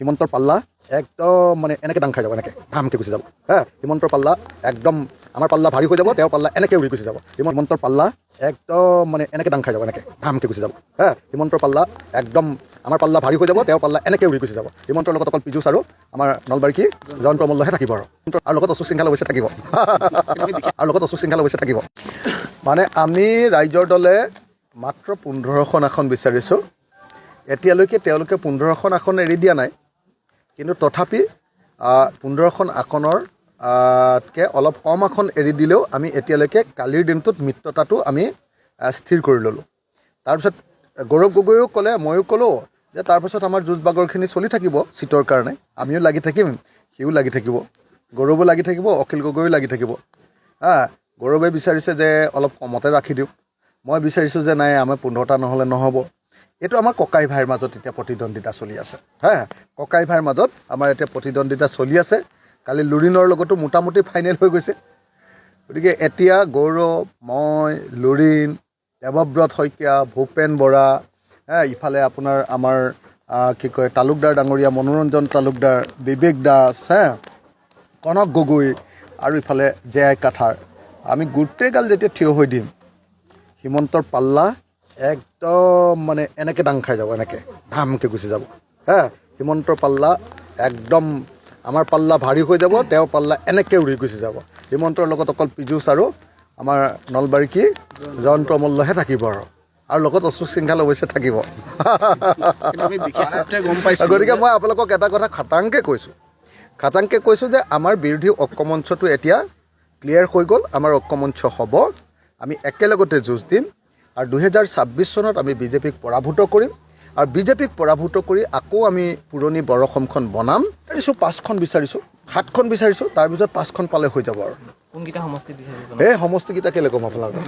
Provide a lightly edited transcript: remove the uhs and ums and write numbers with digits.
হিমন্তৰ পাল্লা একদম মানে এনেকৈ দাং খাই যাব, এনেকৈ ধামকৈ গুচি যাব। হিমন্তৰ পাল্লা একদম আমাৰ পাল্লা ভাৰী হৈ যাব, তেওঁৰ পাল্লা এনেকৈ উৰি গুচি যাব। হিমন্তৰ পাল্লা একদম মানে এনেকৈ দাং খাই যাব, এনেকৈ ধামকৈ গুচি যাব। হিমন্তৰ পাল্লা একদম আমাৰ পাল্লা ভাৰী হৈ যাব, তেওঁৰ পাল্লা এনেকৈ উৰি গুচি যাব। হিমন্তৰ লগত অকল পীযুষ আৰু আমাৰ নলবাৰী কি জয়ন্ত মল্লহে থাকিব আৰু লগত অশোক সিংহাল অৱশ্যে থাকিব থাকিব। মানে আমি ৰাইজৰ দলে মাত্ৰ 15খন আসন বিচাৰিছোঁ। এতিয়ালৈকে তেওঁলোকে 15খন আসন এৰি দিয়া নাই, কিন্তু তথাপি 15খন আসনৰ কে অলপ কম আসন এৰি দিলেও আমি এতিয়ালৈকে কালিৰ দিনটোত মিত্ৰতাটো আমি স্থিৰ কৰি ল'লোঁ। তাৰপিছত গৌৰৱ গগৈয়েও ক'লে, ময়ো ক'লোঁ যে তাৰপিছত আমাৰ যুঁজ বাগৰখিনি চলি থাকিব চিটৰ কাৰণে, আমিও লাগি থাকিম, সিও লাগি থাকিব, গৌৰৱো লাগি থাকিব, অখিল গগৈও লাগি থাকিব। গৌৰৱে বিচাৰিছে যে অলপ কমতে ৰাখি দিওঁ, মই বিচাৰিছোঁ যে নাই আমাৰ 15টা নহ'লে নহ'ব। এইটো আমাৰ ককাই ভাইৰ মাজত এতিয়া প্ৰতিদ্বন্দ্বিতা চলি আছে। ককাই ভাইৰ মাজত আমাৰ এতিয়া প্ৰতিদ্বন্দ্বিতা চলি আছে। কালি লুৰিণৰ লগতো মোটামুটি ফাইনেল হৈ গৈছে। গতিকে এতিয়া গৌৰৱ, মই, লুৰিণ, দেৱব্ৰত শইকীয়া, ভূপেন বৰা, ইফালে আপোনাৰ আমাৰ কি কয় তালুকদাৰ ডাঙৰীয়া, মনোৰঞ্জন তালুকদাৰ, বিবেক দাস, কনক গগৈ আৰু ইফালে জে আই কাঠাৰ, আমি গোটেইগাল যেতিয়া থিয় হৈ দিম, হিমন্তৰ পাল্লা একদম মানে এনেকৈ দাং খাই যাব, এনেকৈ ধামকৈ গুচি যাব। হিমন্তৰ পাল্লা একদম আমাৰ পাল্লা ভাৰী হৈ যাব, তেওঁৰ পাল্লা এনেকৈ উৰি গুচি যাব। হিমন্তৰ লগত অকল পীযুষ আৰু আমাৰ নলবাৰী কি জয়ন্ত মল্লহে থাকিব আৰু লগত অশোক সিংহাল অৱশ্যে থাকিব। গতিকে মই আপোনালোকক এটা কথা খাটাংকৈ কৈছোঁ যে আমাৰ বিৰোধী ঐক্যমঞ্চটো এতিয়া ক্লিয়াৰ হৈ গ'ল। আমাৰ ঐক্যমঞ্চ হ'ব, আমি একেলগতে যুঁজ দিম আৰু 2026 চনত আমি বিজেপিক পৰাভূত কৰিম আৰু বিজেপিক পৰাভূত কৰি আকৌ আমি পুৰণি বৰ অসমখন বনাম। বিচাৰিছোঁ 5খন বিচাৰিছোঁ, 7খন বিচাৰিছোঁ, তাৰপিছত 5খন পালে হৈ যাব আৰু। কোনকেইটা সমষ্টি বিচাৰিছে? এই সমষ্টিকেইটা কেলৈ ক'ম আপোনালোকক?